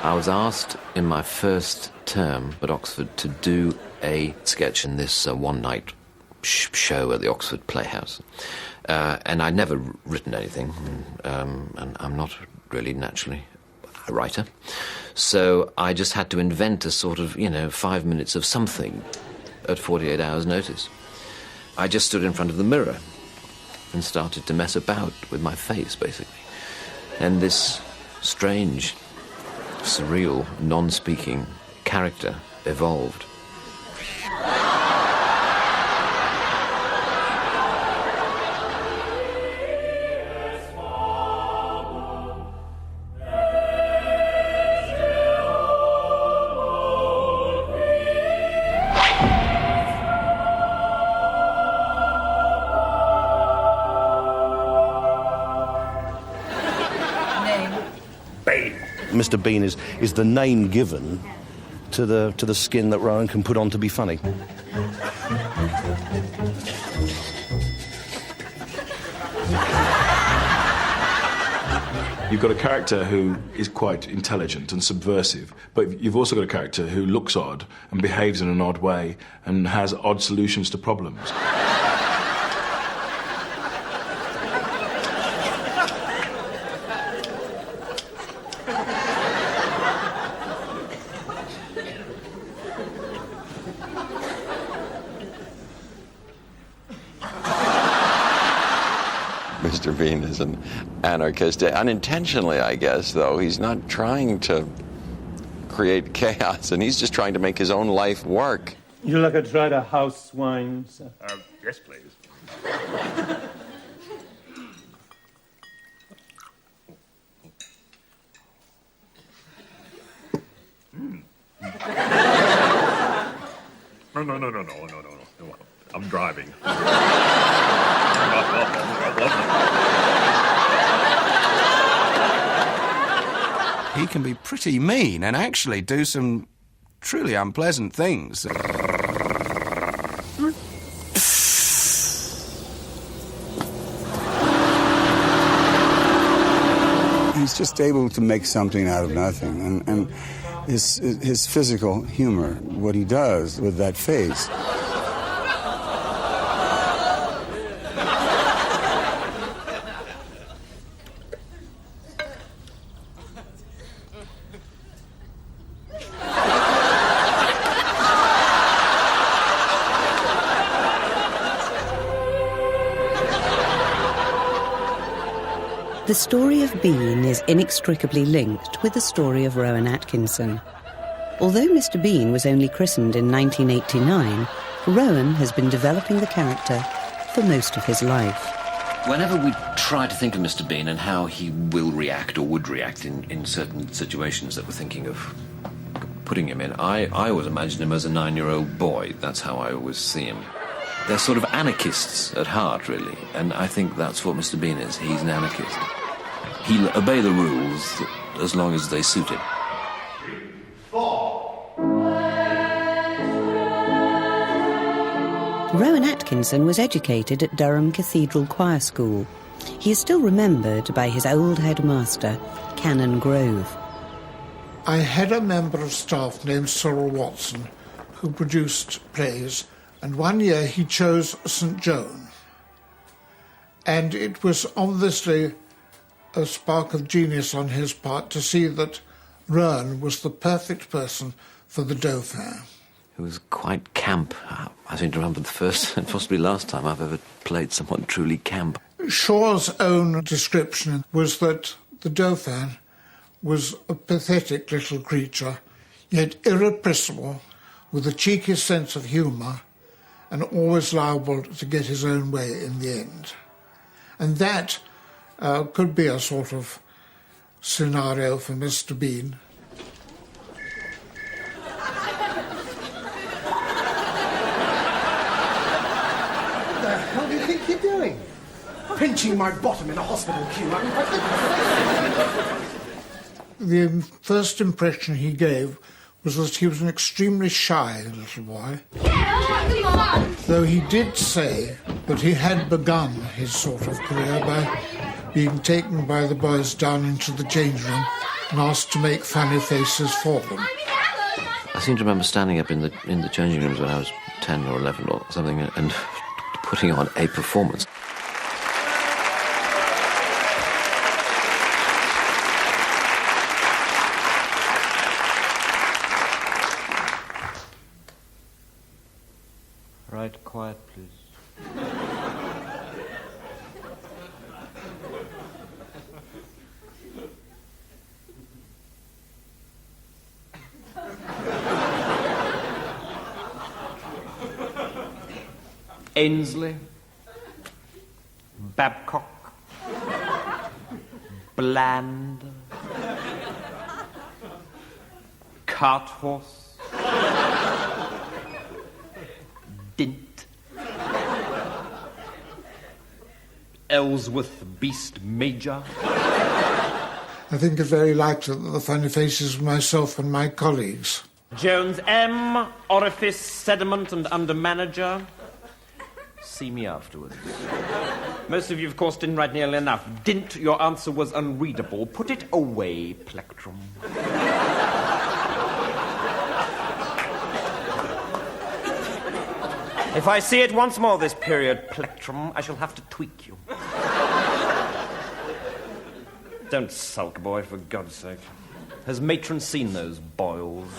I was asked in my first term at Oxford to do a sketch in this one-night show at the Oxford Playhouse. And I'd never written anything, and I'm not really naturally a writer. So I just had to invent a sort of, 5 minutes of something at 48 hours' notice. I just stood in front of the mirror and started to mess about with my face, basically. And this strange, surreal, non-speaking character evolved. MrBean is the name given to the skin that Rowan can put on to be funny. You've got a character who is quite intelligent and subversive, but you've also got a character who looks odd and behaves in an odd way and has odd solutions to problems. MrBean is an anarchist, unintentionally, I guess, though. He's not trying to create chaos, and he's just trying to make his own life work. You like a try to house wine, sir? Yes, please. No. I'm driving. He can be pretty mean and actually do some truly unpleasant things. He's just able to make something out of nothing, and his physical humor, what he does with that face. The story of Bean is inextricably linked with the story of Rowan Atkinson. Although MrBean was only christened in 1989, Rowan has been developing the character for most of his life. Whenever we try to think of MrBean and how he will react or would react in certain situations that we're thinking of putting him in, I always imagine him as a 9-year-old boy. That's how I always see him. They're sort of anarchists at heart, really, and I think that's what MrBean is. He's an anarchist. He'll obey the rules as long as they suit him. Rowan Atkinson was educated at Durham Cathedral Choir School. He is still remembered by his old headmaster, Canon Grove. I had a member of staff named Cyril Watson who produced plays, and one year he chose St. Joan. And it was obviously a spark of genius on his part to see that Rowan was the perfect person for the Dauphin. It was quite camp. I seem to remember the first and possibly last time I've ever played someone truly camp. Shaw's own description was that the Dauphin was a pathetic little creature, yet irrepressible, with a cheeky sense of humour, and always liable to get his own way in the end. And that could be a sort of scenario for MrBean. What the hell do you think you're doing? Pinching my bottom in a hospital queue. The first impression he gave was that he was an extremely shy little boy. Though he did say But he had begun his sort of career by being taken by the boys down into the change room and asked to make funny faces for them. I seem to remember standing up in the changing rooms when I was 10 or 11 or something and putting on a performance. Right, quiet, please. Ainsley, Babcock, Bland, Carthorse, Dint, Ellsworth Beast Major. I think it's very likely that the funny faces were myself and my colleagues. Jones M, Orifice, Sediment and Under Manager. See me afterwards. Most of you, of course, didn't write nearly enough. Dint, your answer was unreadable. Put it away, Plectrum. If I see it once more this period, Plectrum, I shall have to tweak you. Don't sulk, boy, for God's sake. Has Matron seen those boils?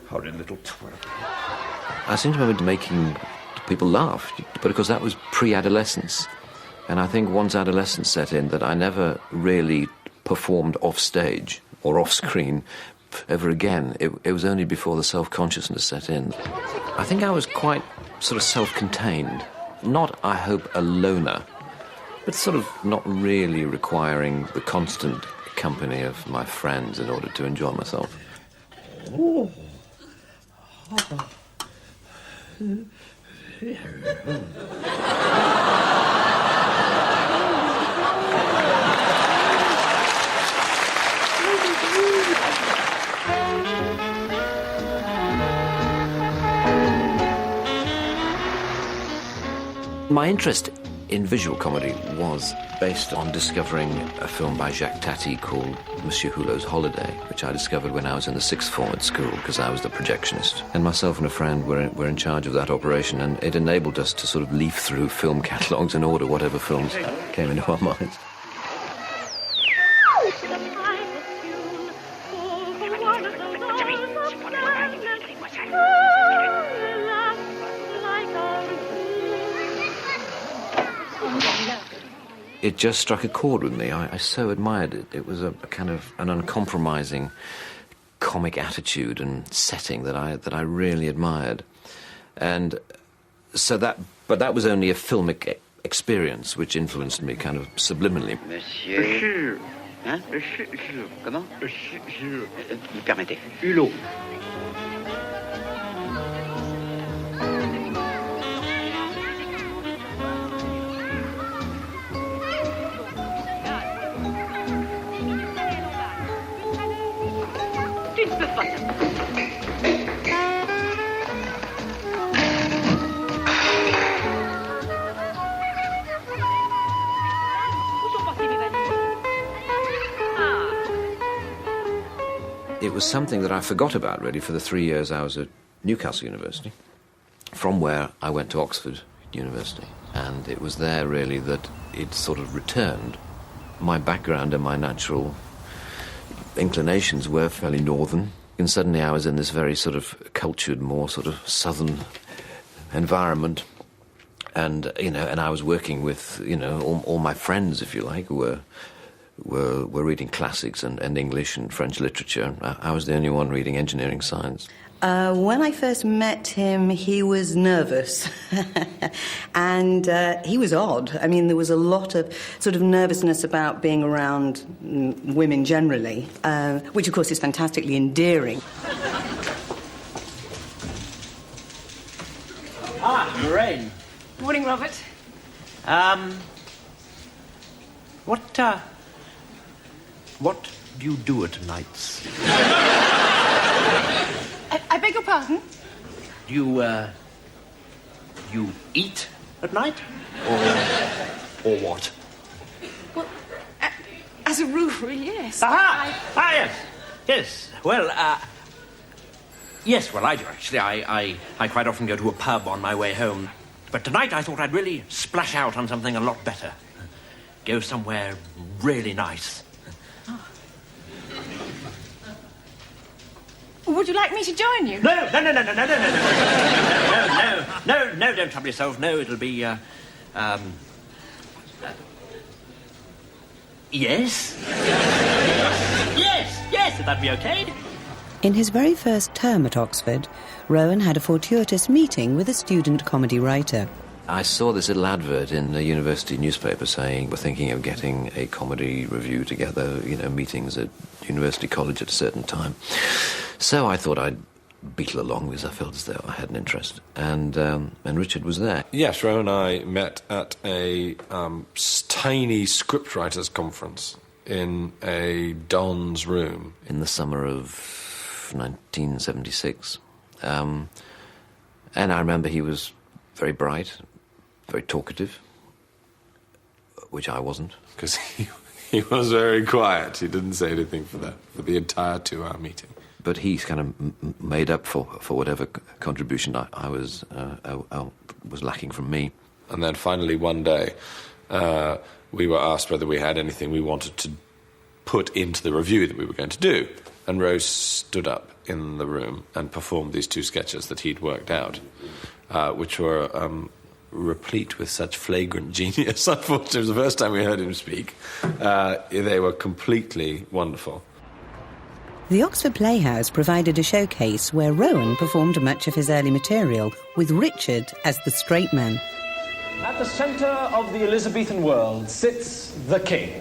Horrid little twerp. I seem to remember making people laugh, but of course that was pre-adolescence. And I think once adolescence set in that I never really performed off stage or off screen ever again. It was only before the self-consciousness set in. I think I was quite sort of self-contained. Not, I hope, a loner, but sort of not really requiring the constant company of my friends in order to enjoy myself. Oh. My interest in visual comedy was based on discovering a film by Jacques Tati called Monsieur Hulot's Holiday, which I discovered when I was in the sixth form at school because I was the projectionist. And myself and a friend were in charge of that operation, and it enabled us to sort of leaf through film catalogues and order whatever films came into our minds. It just struck a chord with me. I so admired it. It was a kind of an uncompromising comic attitude and setting that I really admired. And so but that was only a filmic experience which influenced me kind of subliminally. Monsieur. Hein? Monsieur. Comment? Monsieur. Vous permettez. Hulot. It was something that I forgot about, really, for the 3 years I was at Newcastle University, from where I went to Oxford University. And it was there, really, that it sort of returned. My background and my natural inclinations were fairly northern. And suddenly I was in this very sort of cultured, more sort of southern environment. And, and I was working with, all my friends, if you like, were reading classics and English and French literature. I was the only one reading engineering science. When I first met him, he was nervous. And he was odd. I mean, there was a lot of sort of nervousness about being around women generally, which, of course, is fantastically endearing. Lorraine. Morning, Robert. What do you do at nights? I beg your pardon? Do you eat at night? Or what? Well, as a rule, yes. Aha! Yes. Yes. Well, yes, well, I do, actually. I quite often go to a pub on my way home. But tonight I thought I'd really splash out on something a lot better. Go somewhere really nice. Would you like me to join you? No, don't trouble yourself. No, it'll be, yes? Yes, would that be okay? In his very first term at Oxford, Rowan had a fortuitous meeting with a student comedy writer. I saw this little advert in the university newspaper saying we're thinking of getting a comedy review together, meetings at University College at a certain time. So I thought I'd beetle along because I felt as though I had an interest. And Richard was there. Yes, Rowan and I met at a tiny scriptwriters conference in a Don's room. In the summer of 1976. And I remember he was very bright, very talkative, which I wasn't. Because he was very quiet. He didn't say anything for the entire 2-hour meeting. But he kind of made up for whatever contribution I was lacking from me. And then finally one day, we were asked whether we had anything we wanted to put into the review that we were going to do. And Rose stood up in the room and performed these 2 sketches that he'd worked out, which were replete with such flagrant genius. Unfortunately, it was the first time we heard him speak. They were completely wonderful. The Oxford Playhouse provided a showcase where Rowan performed much of his early material, with Richard as the straight man. At the centre of the Elizabethan world sits the king.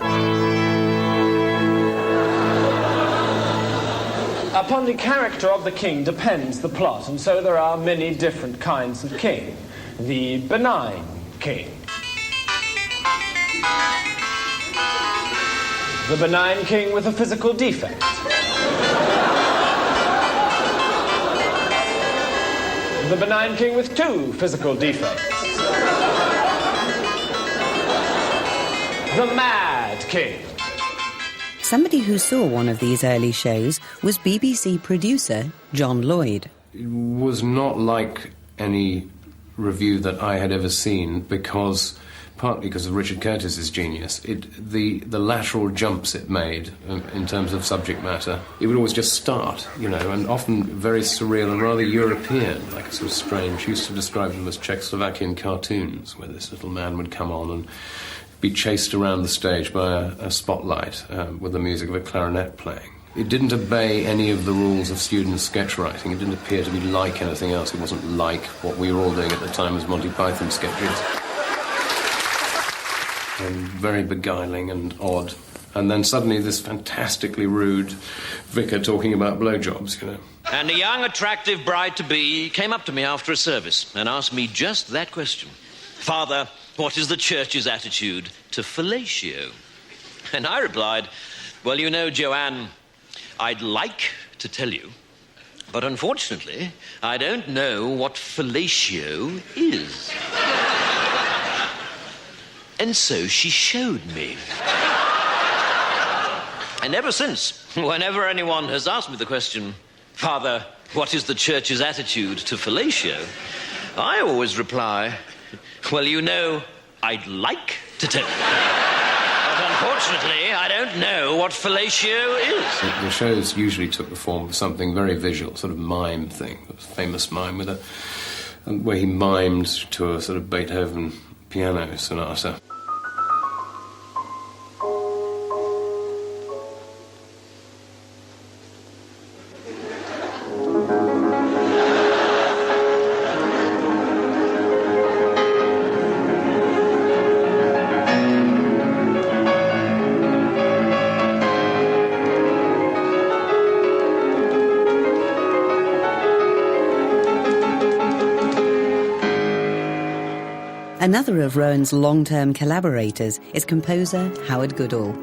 Upon the character of the king depends the plot, and so there are many different kinds of king. The benign king. The benign king with a physical defect. The benign king with 2 physical defects. The mad king. Somebody who saw one of these early shows was BBC producer John Lloyd. It was not like any review that I had ever seen partly because of Richard Curtis's genius. The lateral jumps it made in terms of subject matter. It would always just start, and often very surreal and rather European, like a sort of strange. He used to describe them as Czechoslovakian cartoons, where this little man would come on and be chased around the stage by a spotlight with the music of a clarinet playing. It didn't obey any of the rules of student sketch writing. It didn't appear to be like anything else. It wasn't like what we were all doing at the time as Monty Python sketches. And very beguiling and odd. And then suddenly this fantastically rude vicar talking about blowjobs, And a young, attractive bride-to-be came up to me after a service and asked me just that question. Father, what is the church's attitude to fellatio? And I replied, well, Joanne, I'd like to tell you, but unfortunately, I don't know what fellatio is. And so she showed me. And ever since, whenever anyone has asked me the question, Father, what is the church's attitude to fellatio? I always reply, well, I'd like to tell you. But unfortunately, I don't know what fellatio is. The shows usually took the form of something very visual, sort of mime thing. A famous mime where he mimed to a sort of Beethoven piano sonata. Another of Rowan's long-term collaborators is composer Howard Goodall.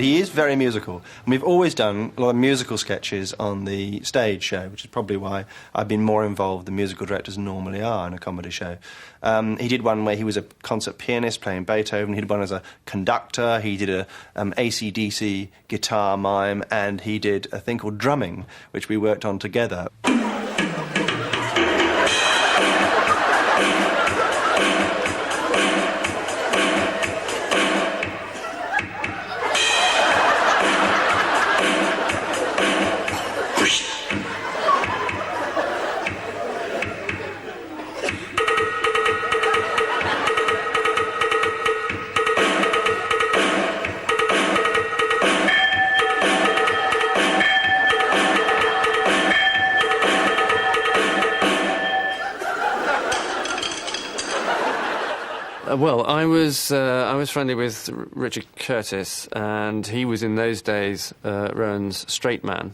he is very musical. And we've always done a lot of musical sketches on the stage show, which is probably why I've been more involved than musical directors normally are in a comedy show. He did one where he was a concert pianist playing Beethoven. He did one as a conductor. He did a AC/DC guitar mime, and he did a thing called drumming, which we worked on together. Well, I was friendly with Richard Curtis, and he was in those days Rowan's straight man.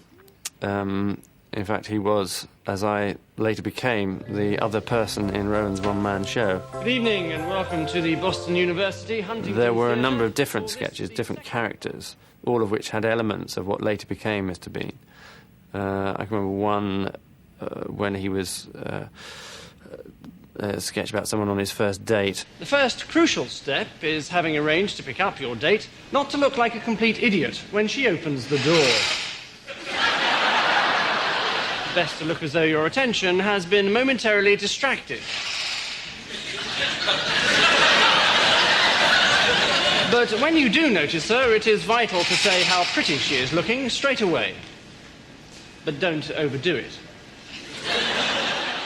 In fact, he was, as I later became, the other person in Rowan's one-man show. Good evening and welcome to the Boston University Huntington There were a Theatre. number of different sketches, different characters, all of which had elements of what later became Mr. Bean. I can remember one when he was a sketch about someone on his first date. The first crucial step is having arranged to pick up your date not to look like a complete idiot when she opens the door. Best to look as though your attention has been momentarily distracted. But when you do notice her, it is vital to say how pretty she is looking straight away. But don't overdo it.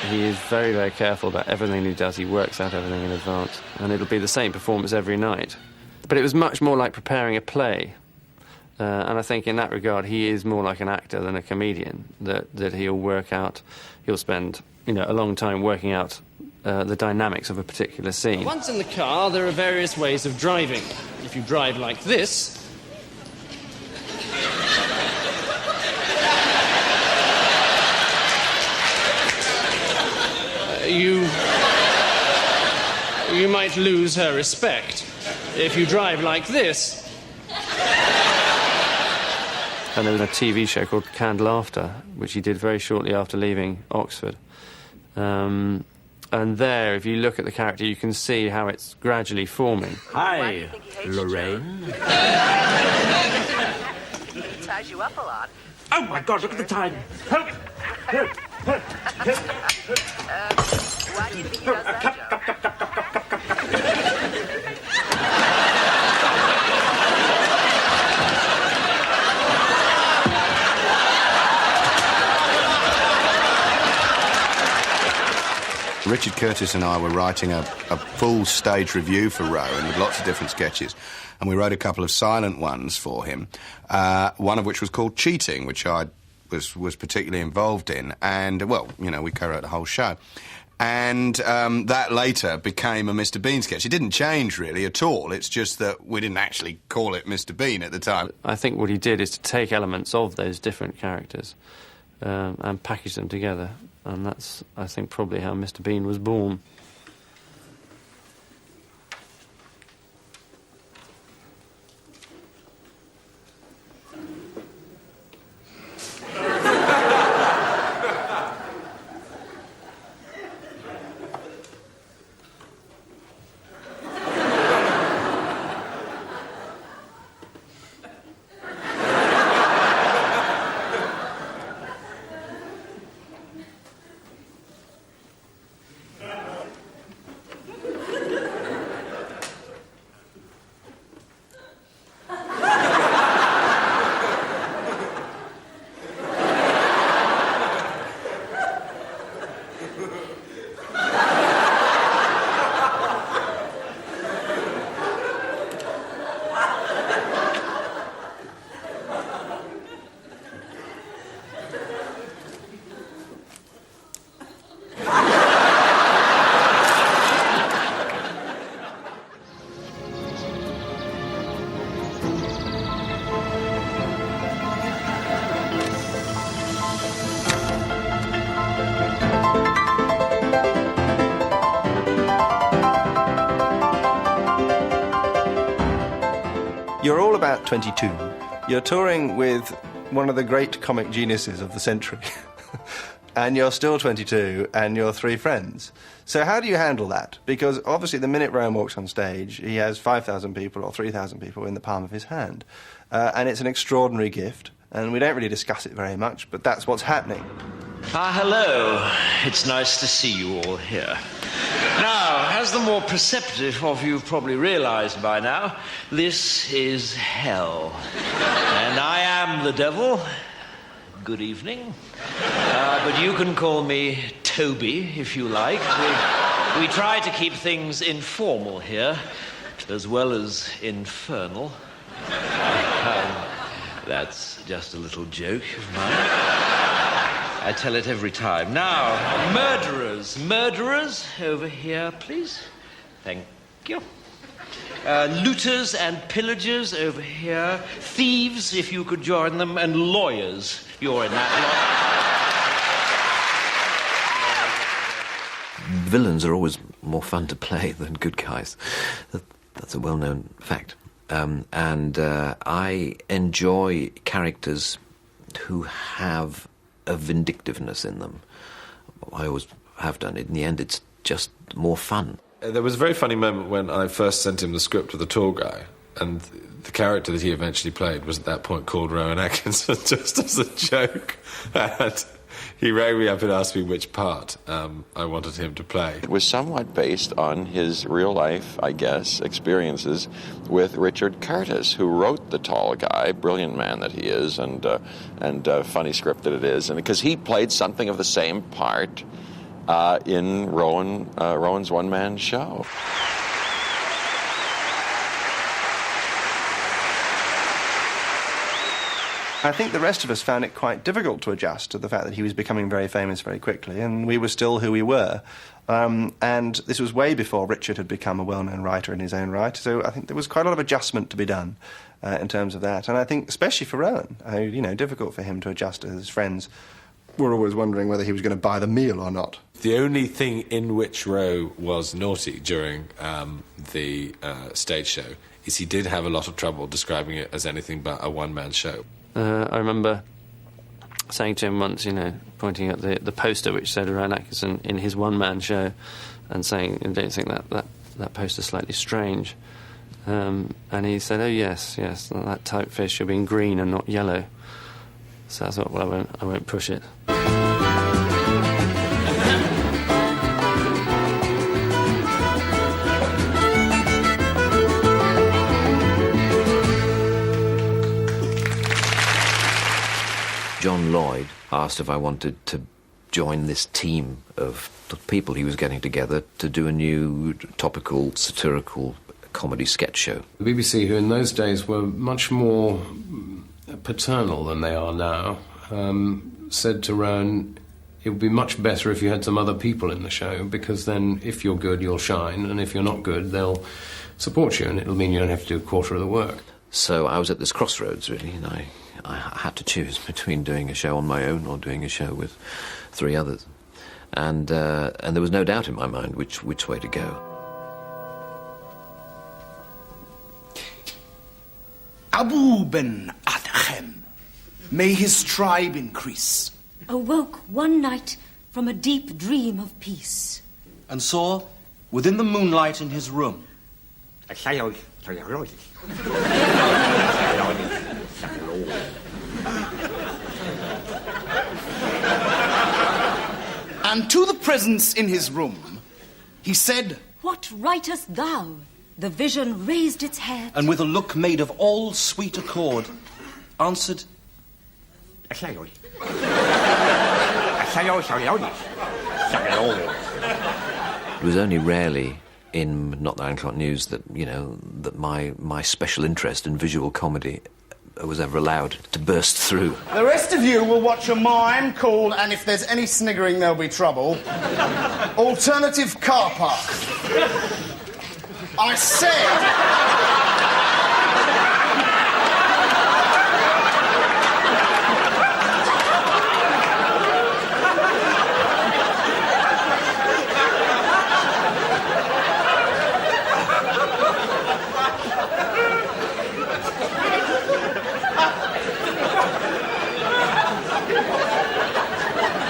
He is very, very careful about everything he does. He works out everything in advance. And it'll be the same performance every night. But it was much more like preparing a play. And I think in that regard, he is more like an actor than a comedian, that he'll work out, he'll spend, a long time working out the dynamics of a particular scene. Once in the car, there are various ways of driving. If you drive like this, you might lose her respect. If you drive like this... And there was a TV show called Canned Laughter, which he did very shortly after leaving Oxford. And there, if you look at the character, you can see how it's gradually forming. Hi, Lorraine. He ties you up a lot. Oh, my God, look at the time. Help! Help! Help! Why do you think he does that, Joe? Richard Curtis and I were writing a full stage review for Rowan with lots of different sketches, and we wrote a couple of silent ones for him, one of which was called Cheating, which I was particularly involved in, and, well, we co-wrote the whole show. And that later became a Mr. Bean sketch. It didn't change, really, at all. It's just that we didn't actually call it Mr. Bean at the time. I think what he did is to take elements of those different characters and package them together. And that's, I think, probably how Mr. Bean was born. You're all about 22, You're touring with one of the great comic geniuses of the century. And you're still 22, and you're 3 friends. So how do you handle that? Because obviously the minute Rowan walks on stage, he has 5,000 people or 3,000 people in the palm of his hand. And it's an extraordinary gift, and we don't really discuss it very much, but that's what's happening. Ah, hello. It's nice to see you all here. Now, as the more perceptive of you probably realized by now, this is hell. And I am the devil. Good evening. But you can call me Toby, if you like. We try to keep things informal here, as well as infernal. That's just a little joke of mine. I tell it every time. Now, murderers. Murderers, over here, please. Thank you. Looters and pillagers, over here. Thieves, if you could join them. And lawyers. You're in that lot. Villains are always more fun to play than good guys. That's a well-known fact. And I enjoy characters who have a vindictiveness in them. I always have done it. In the end, it's just more fun. There was a very funny moment when I first sent him the script of the tall guy, and the character that he eventually played was at that point called Rowan Atkinson, just as a joke. And he rang me up and asked me which part I wanted him to play. It was somewhat based on his real-life, I guess, experiences with Richard Curtis, who wrote The Tall Guy, brilliant man that he is, and funny script that it is, and because he played something of the same part in Rowan's one-man show. I think the rest of us found it quite difficult to adjust to the fact that he was becoming very famous very quickly, and we were still who we were. And this was way before Richard had become a well-known writer in his own right, so I think there was quite a lot of adjustment to be done in terms of that. And I think, especially for Rowan, difficult for him to adjust as his friends were always wondering whether he was going to buy the meal or not. The only thing in which Rowe was naughty during the stage show is he did have a lot of trouble describing it as anything but a one-man show. I remember saying to him once, pointing at the poster which said Rowan Atkinson in his one-man show, and saying, "Don't you think that poster's slightly strange?" And he said, "Oh yes, that typeface should be in green and not yellow." So I thought, well, I won't push it. John Lloyd asked if I wanted to join this team of people he was getting together to do a new topical, satirical comedy sketch show. The BBC, who in those days were much more paternal than they are now, said to Rowan, it would be much better if you had some other people in the show, because then if you're good, you'll shine, and if you're not good, they'll support you, and it'll mean you don't have to do a quarter of the work. So I was at this crossroads, really, and I had to choose between doing a show on my own or doing a show with 3 others. And there was no doubt in my mind which way to go. Abu Ben Adhem, may his tribe increase, awoke one night from a deep dream of peace, and saw, within the moonlight in his room, and to the presence in his room, he said, "What writest thou?" The vision raised its head, and with a look made of all sweet accord, answered, It was only rarely in Not the 9 O'Clock News that, that my special interest in visual comedy was ever allowed to burst through. The rest of you will watch a mime called, and if there's any sniggering, there'll be trouble, Alternative Car Park. I said...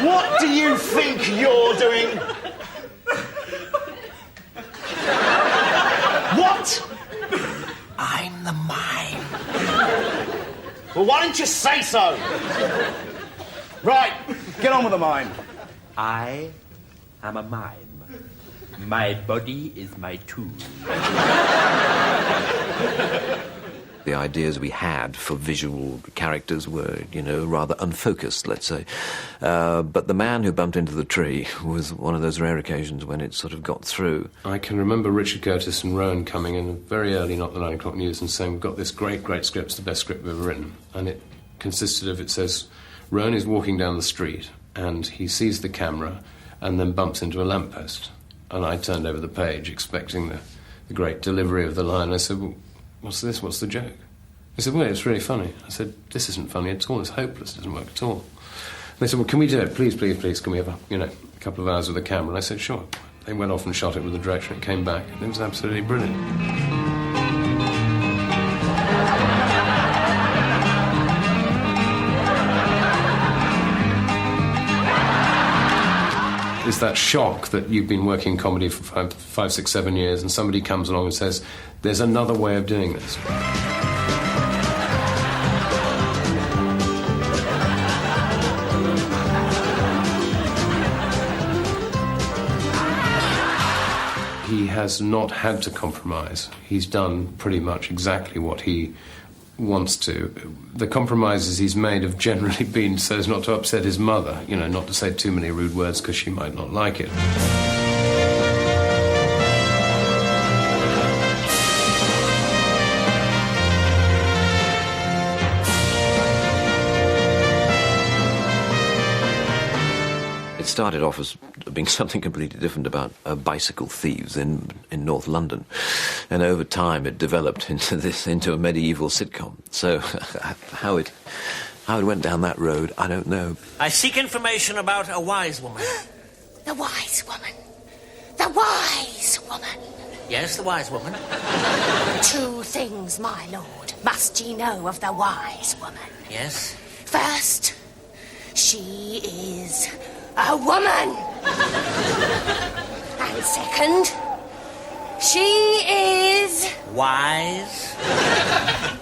What do you think you're doing? What? I'm the mime. Well, why didn't you say so? Right, get on with the mime. I am a mime. My body is my tool. The ideas we had for visual characters were, rather unfocused, let's say. But the man who bumped into the tree was one of those rare occasions when it sort of got through. I can remember Richard Curtis and Rowan coming in very early, not the 9 o'clock news, and saying, we've got this great, great script, it's the best script we've ever written. And it consisted of, it says, Rowan is walking down the street, and he sees the camera, and then bumps into a lamppost. And I turned over the page, expecting the great delivery of the line. I said, well, what's this? What's the joke? They said, well, it's really funny. I said, this isn't funny at all. It's hopeless. It doesn't work at all. And they said, well, can we do it? Please, please, please. Can we have a couple of hours with the camera? And I said, sure. They went off and shot it with the director. It came back. And it was absolutely brilliant. It's that shock that you've been working comedy for 5, 6, 7 years, and somebody comes along and says, there's another way of doing this. He has not had to compromise. He's done pretty much exactly what he wants to. The compromises he's made have generally been so as not to upset his mother, not to say too many rude words because she might not like it. It started off as being something completely different about bicycle thieves in North London, and over time it developed into a medieval sitcom. So how it went down that road, I don't know. I seek information about a wise woman. The wise woman. The wise woman. Yes, the wise woman. 2 things, my lord, must ye know of the wise woman. Yes? First, she is a woman. And second, she is... wise?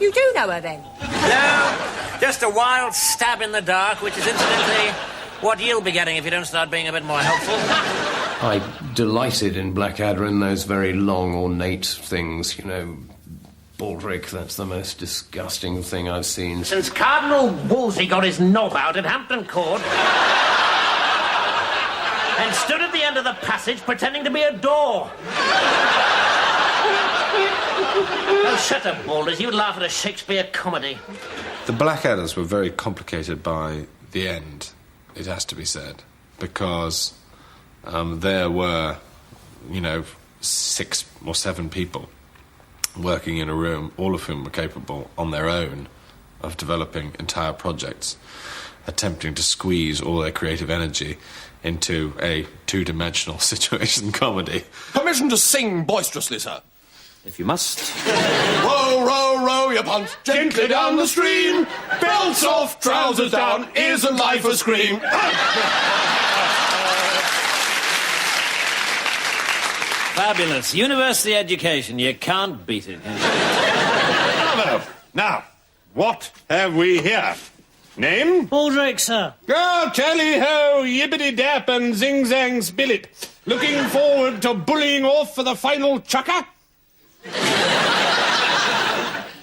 You do know her, then? No, just a wild stab in the dark, which is incidentally what you'll be getting if you don't start being a bit more helpful. I delighted in Blackadder in those very long, ornate things, Baldric, that's the most disgusting thing I've seen. Since Cardinal Wolsey got his knob out at Hampton Court and stood at the end of the passage pretending to be a door. Oh, shut up, Balders. You'd laugh at a Shakespeare comedy. The Blackadders were very complicated by the end, it has to be said, because there were, 6 or 7 people working in a room, all of whom were capable on their own of developing entire projects, attempting to squeeze all their creative energy into a 2-dimensional situation comedy. Permission to sing boisterously, sir. If you must. Row, row, row your punt gently down the stream. Belts off, trousers down, isn't life a scream? Fabulous. University education. You can't beat it. Bravo. Now, what have we here? Name? Baldric, sir. Oh, tally-ho, yibbity-dap and zing-zang spillit. Looking forward to bullying off for the final chucker?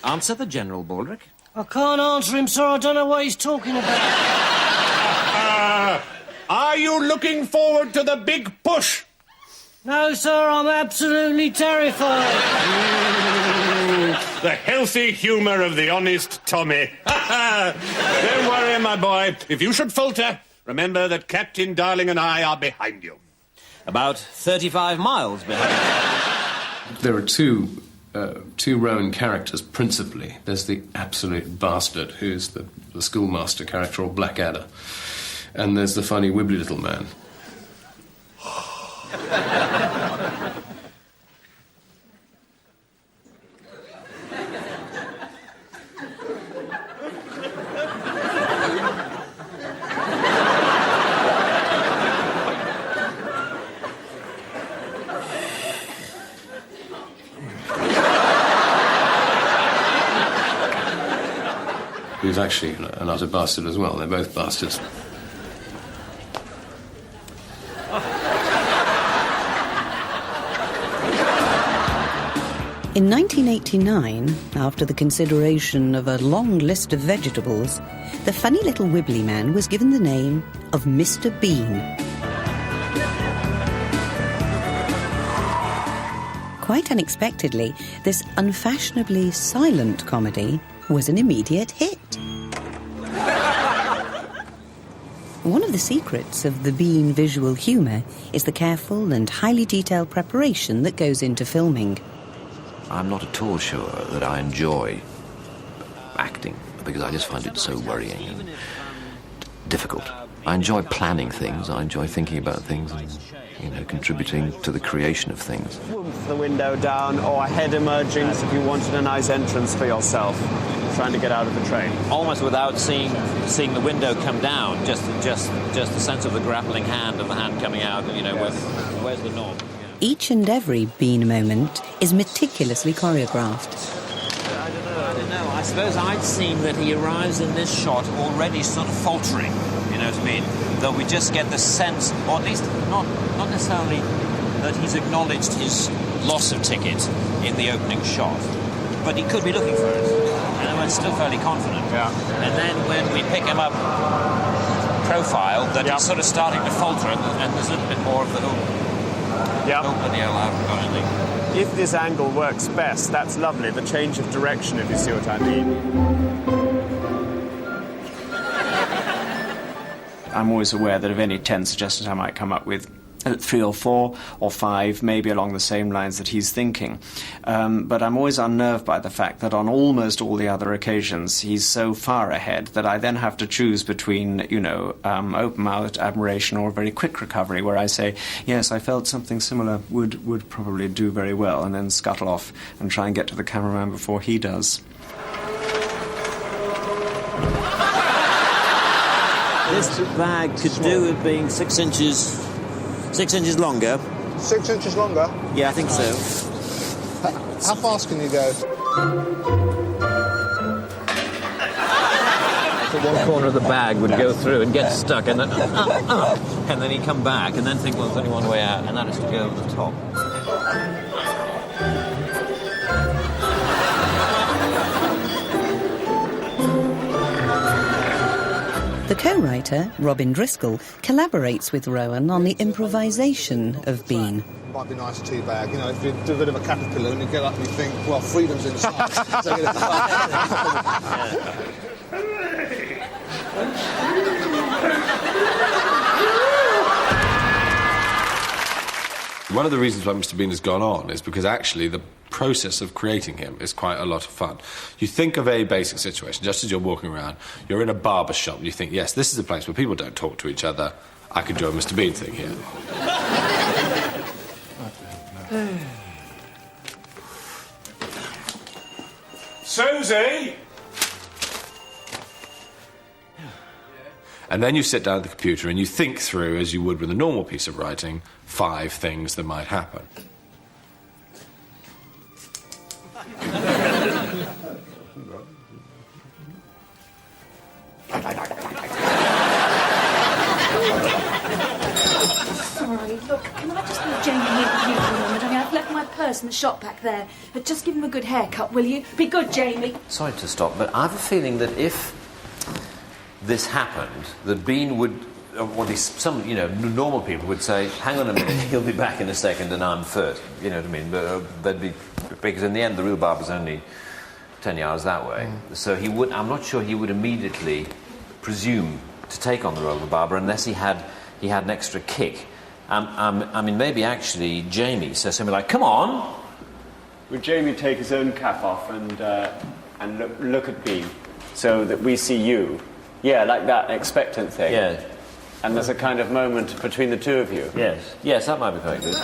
Answer the General, Baldric. I can't answer him, sir. I don't know what he's talking about. Are you looking forward to the big push? No, sir, I'm absolutely terrified. The healthy humour of the honest Tommy. Don't worry, my boy. If you should falter, remember that Captain Darling and I are behind you. About 35 miles behind. There are two Rowan characters, principally. There's the absolute bastard, who's the schoolmaster character, or Blackadder. And there's the funny, wibbly little man. who's actually an utter bastard as well. They're both bastards. In 1989, after the consideration of a long list of vegetables, the funny little wibbly man was given the name of Mr. Bean. Quite unexpectedly, this unfashionably silent comedy was an immediate hit. One of the secrets of the Bean visual humour is the careful and highly detailed preparation that goes into filming. I'm not at all sure that I enjoy acting, because I just find it so worrying and difficult. I enjoy planning things, I enjoy thinking about things and, contributing to the creation of things. The window down, or a head emerging as if you wanted a nice entrance for yourself, trying to get out of the train. Almost without seeing the window come down, just the sense of the grappling hand of the hand coming out, where's the knob? Each and every Bean moment is meticulously choreographed. I don't know. I suppose I'd seen that he arrives in this shot already sort of faltering, you know what I mean? Though we just get the sense, or at least not necessarily that he's acknowledged his loss of ticket in the opening shot, but he could be looking for it. And we're still fairly confident. Yeah. And then when we pick him up profile, that he's sort of starting to falter, and there's a little bit more of the Yeah. Oh, bloody hell, I haven't got anything. If this angle works best, that's lovely. The change of direction, if you see what I mean. I'm always aware that of any 10 suggestions I might come up with, 3 or 4 or 5, maybe along the same lines that he's thinking. But I'm always unnerved by the fact that on almost all the other occasions, he's so far ahead that I then have to choose between, open-mouthed admiration or a very quick recovery, where I say, yes, I felt something similar would probably do very well, and then scuttle off and try and get to the cameraman before he does. This bag could do with being 6 inches longer. 6 inches longer? Yeah, I think so. How fast can you go? So one corner of the bag would go through and get stuck, and then he'd come back and then think, well, there's only one way out, and that is to go over the top. The co-writer, Robin Driscoll, collaborates with Rowan on the improvisation of Bean. Might be a nice tea bag, if you do a bit of a caterpillar and you get up and you think, well, freedom's inside. So One of the reasons why Mr. Bean has gone on is because actually the process of creating him is quite a lot of fun. You think of a basic situation, just as you're walking around, you're in a barber shop, and you think, yes, this is a place where people don't talk to each other. I could do a Mr. Bean thing here. Susie! And then you sit down at the computer and you think through, as you would with a normal piece of writing, 5 things that might happen. Sorry, look, can I just leave Jamie here with you for a moment? I've left my purse in the shop back there. Just give him a good haircut, will you? Be good, Jamie. Sorry to stop, but I have a feeling that if this happened, that Bean would, or some normal people would say, hang on a minute, he'll be back in a second and I'm first. You know what I mean? But they'd be, because in the end the real barber's only 10 yards that way. So I'm not sure he would immediately presume to take on the role of a barber unless he had an extra kick. I mean, maybe actually Jamie says something like, come on! Would Jamie take his own cap off and look at Bean so that we see you? Yeah, like that expectant thing. Yeah. And there's a kind of moment between the two of you. Yes, that might be quite good.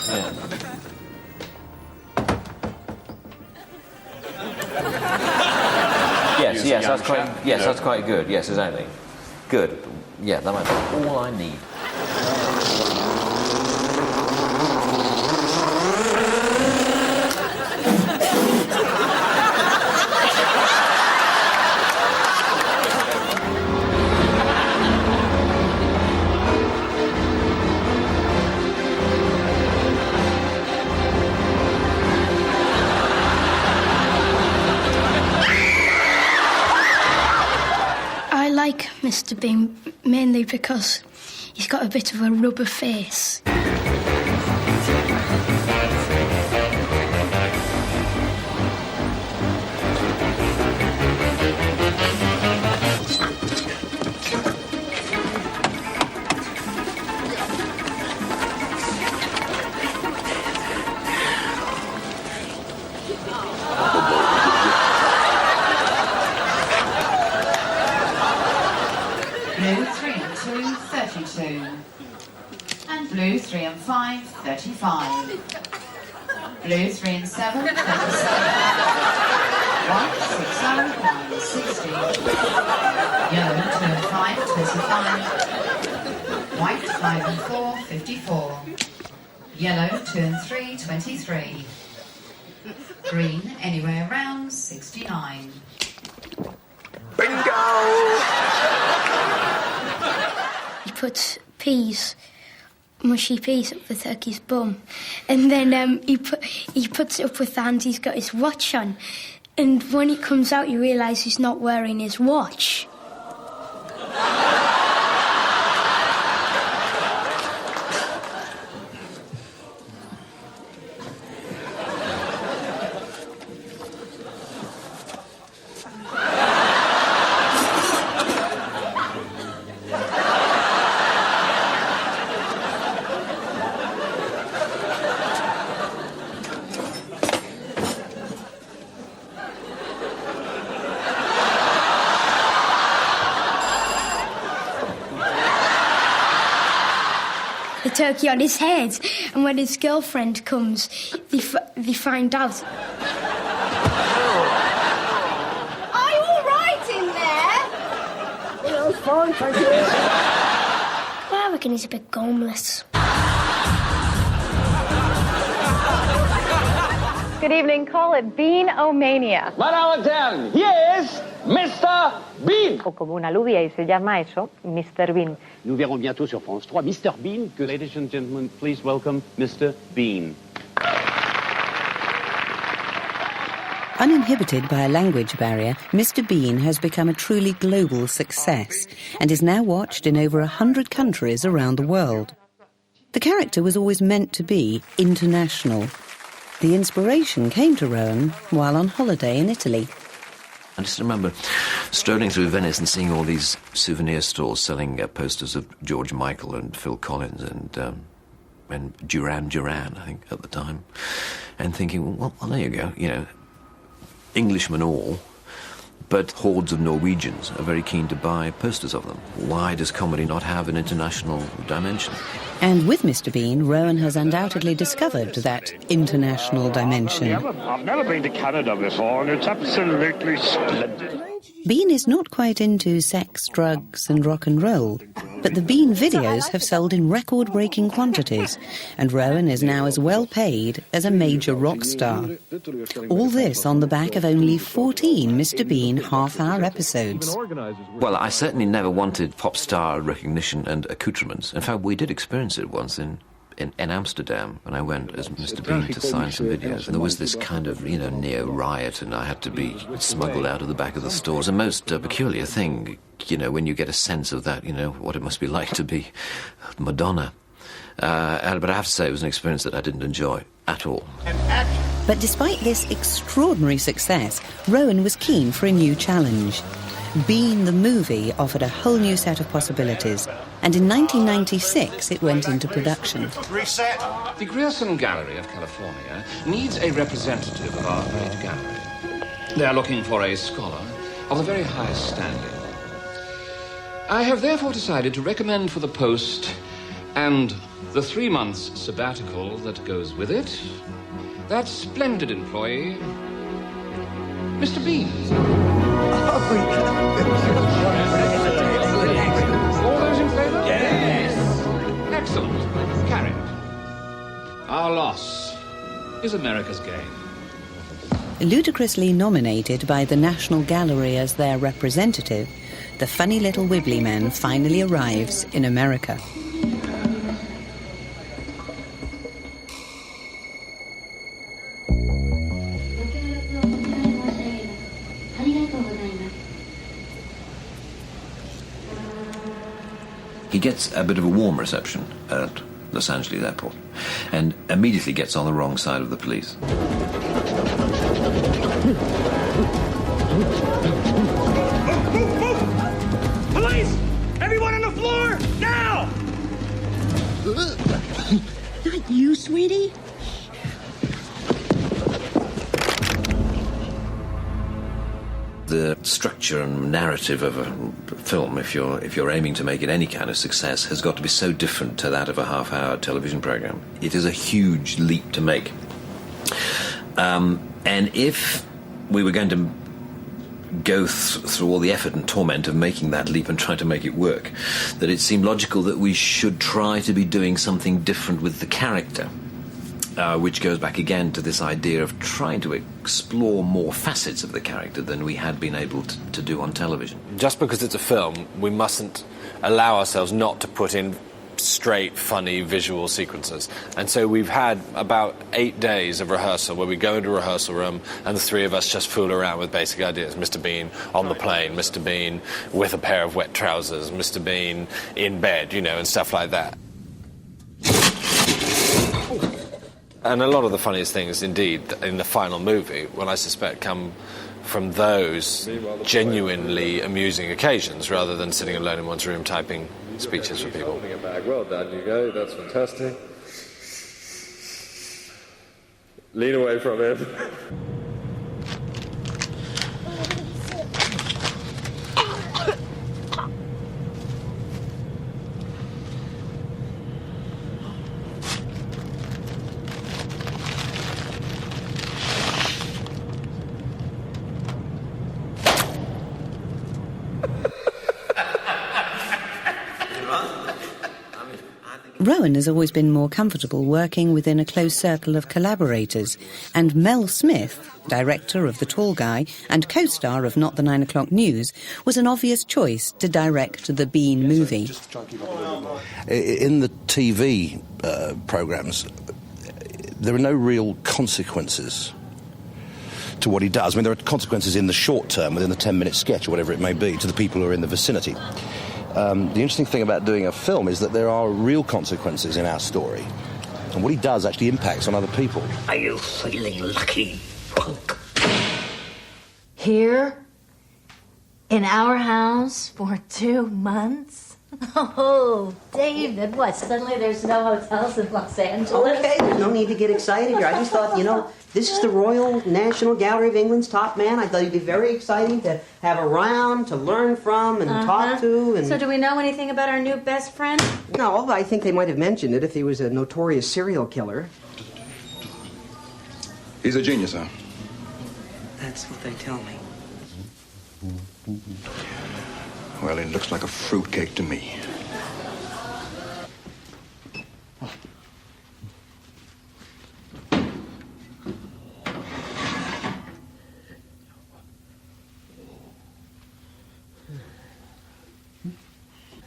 Yeah. Yes, that's quite. Yes, that's quite good. Yes, exactly. Good. Yeah, that might be all I need. Mr. Bean, mainly because he's got a bit of a rubber face. Blue 3 and 2, 32. And blue 3 and 5, 35. Blue 3 and 7, 37. White 6 and 60. Yellow 2 and 5, 25. White 5 and 4, 54. Yellow 2 and 3, 23. Green anywhere around 69. He puts peas, mushy peas up the turkey's bum, and then he puts it up with the hand he's got his watch on, and when it comes out you realise he's not wearing his watch. The turkey on his head, and when his girlfriend comes, they find out. Are you all right in there? Yeah, I'm fine, thank you. I reckon he's a bit homeless. Good evening, call it Bean-O-Mania. 1 hour 10, here's Mr. Bean. O como una alubia y se llama eso, Mr. Bean. Nous verrons bientôt sur France 3 Mr. Bean. Ladies and gentlemen, please welcome Mr. Bean. Uninhibited by a language barrier, Mr. Bean has become a truly global success and is now watched in over 100 countries around the world. The character was always meant to be international. The inspiration came to Rowan while on holiday in Italy. I just remember strolling through Venice and seeing all these souvenir stores selling posters of George Michael and Phil Collins and Duran Duran, I think, at the time, and thinking, well, there you go, you know, Englishmen all, but hordes of Norwegians are very keen to buy posters of them. Why does comedy not have an international dimension? And with Mr. Bean, Rowan has undoubtedly discovered that international dimension. I've never been to Canada before, and it's absolutely splendid. Bean is not quite into sex, drugs and rock and roll, but the Bean videos have sold in record-breaking quantities, and Rowan is now as well paid as a major rock star. All this on the back of only 14 Mr. Bean half-hour episodes. Well, I certainly never wanted pop star recognition and accoutrements. In fact, we did experience it once in Amsterdam when I went as Mr. Bean to sign some videos. And there was this kind of, you know, near riot, and I had to be smuggled out of the back of the store. It's a most peculiar thing, you know, when you get a sense of that, you know, what it must be like to be Madonna. But I have to say it was an experience that I didn't enjoy at all. But despite this extraordinary success, Rowan was keen for a new challenge. Bean the movie offered a whole new set of possibilities, and in 1996 it went into production. Reset. The Grierson Gallery of California needs a representative of our great gallery. They are looking for a scholar of the very highest standing. I have therefore decided to recommend for the post, and the 3 months sabbatical that goes with it, that splendid employee, Mr. Bean. All those in favour? Yes. Excellent. Carried. Our loss is America's gain. Ludicrously nominated by the National Gallery as their representative, the funny little wibbly man finally arrives in America. He gets a bit of a warm reception at Los Angeles airport and immediately gets on the wrong side of the police. Police! Everyone on the floor, now! Not you, sweetie. The structure and narrative of a film, if you're aiming to make it any kind of success, has got to be so different to that of a half-hour television program. It is a huge leap to make. And if we were going to go through all the effort and torment of making that leap and trying to make it work, that it seemed logical that we should try to be doing something different with the character. Which goes back again to this idea of trying to explore more facets of the character than we had been able to do on television. Just because it's a film, we mustn't allow ourselves not to put in straight, funny visual sequences. And so we've had about 8 days of rehearsal where we go into a rehearsal room and the three of us just fool around with basic ideas. Mr. Bean on the plane, Mr. Bean with a pair of wet trousers, Mr. Bean in bed, and stuff like that. And a lot of the funniest things, indeed, in the final movie, well, I suspect, come from those genuinely amusing occasions, rather than sitting alone in one's room typing speeches for people. Well done, Hugo. That's fantastic. Lean away from him. Rowan has always been more comfortable working within a close circle of collaborators, and Mel Smith, director of The Tall Guy and co-star of Not the 9 O'Clock News, was an obvious choice to direct the Bean movie. In the TV programmes, there are no real consequences to what he does. I mean, there are consequences in the short term, within the 10-minute sketch or whatever it may be, to the people who are in the vicinity. The interesting thing about doing a film is that there are real consequences in our story. And what he does actually impacts on other people. Are you feeling lucky, punk? Here? In our house? For 2 months? Oh, David, what? Suddenly there's no hotels in Los Angeles? Okay, there's no need to get excited here. I just thought, this is the Royal National Gallery of England's top man. I thought it'd be very exciting to have around, to learn from, and talk to. And So do we know anything about our new best friend? No, although I think they might have mentioned it if he was a notorious serial killer. He's a genius, huh? That's what they tell me. Well, it looks like a fruitcake to me.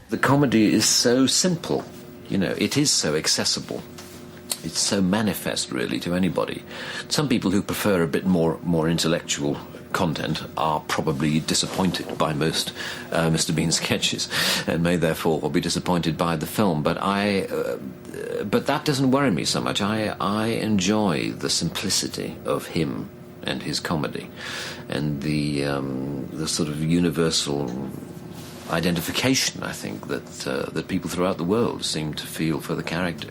The comedy is so simple, it is so accessible. It's so manifest, really, to anybody. Some people who prefer a bit more intellectual content are probably disappointed by most Mr. Bean sketches and may therefore be disappointed by the film. But that doesn't worry me so much. I enjoy the simplicity of him and his comedy and the sort of universal identification, I think, that people throughout the world seem to feel for the character.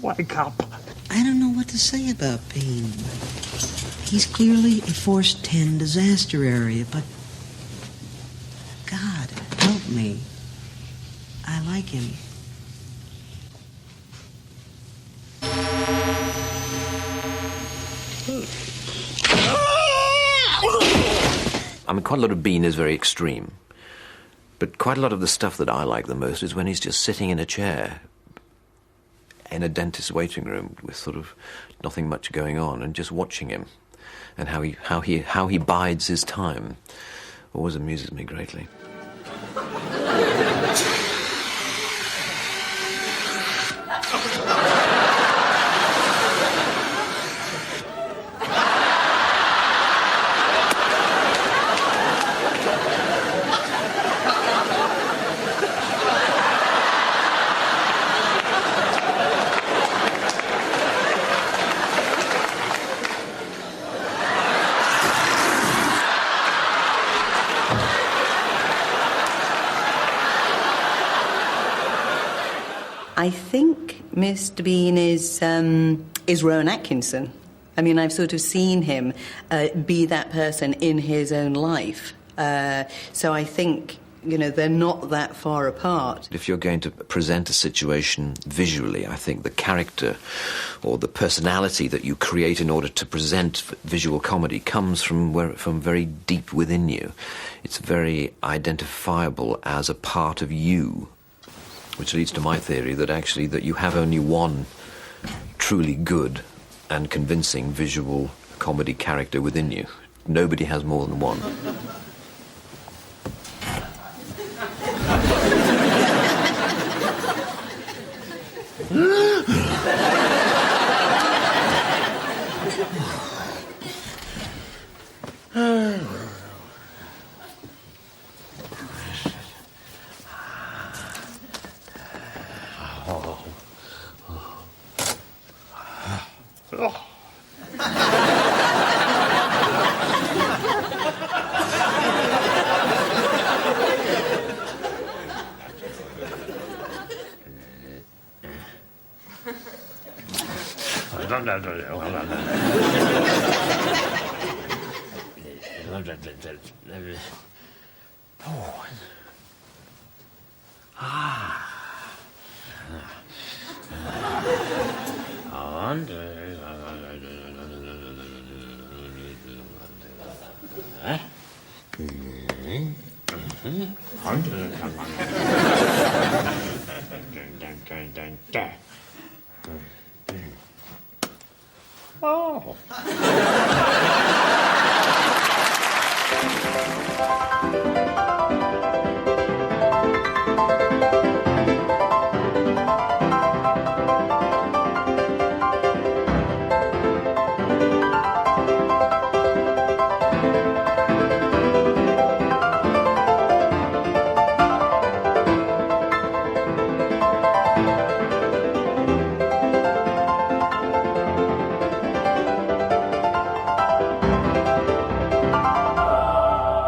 Wake up. I don't know what to say about Bean. He's clearly a Force 10 disaster area, but God, help me. I like him. I mean, quite a lot of Bean is very extreme, but quite a lot of the stuff that I like the most is when he's just sitting in a chair in a dentist's waiting room with sort of nothing much going on and just watching him and how he bides his time always amuses me greatly. I think Mr. Bean is Rowan Atkinson. I mean, I've sort of seen him be that person in his own life. So I think, they're not that far apart. If you're going to present a situation visually, I think the character or the personality that you create in order to present visual comedy comes from very deep within you. It's very identifiable as a part of you, which leads to my theory that you have only one truly good and convincing visual comedy character within you. Nobody has more than one.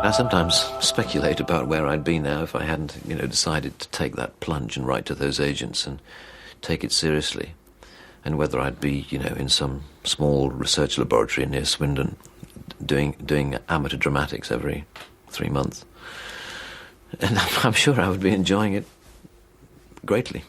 I sometimes speculate about where I'd be now if I hadn't, decided to take that plunge and write to those agents and take it seriously, and whether I'd be, in some small research laboratory near Swindon, doing amateur dramatics every 3 months, and I'm sure I would be enjoying it greatly.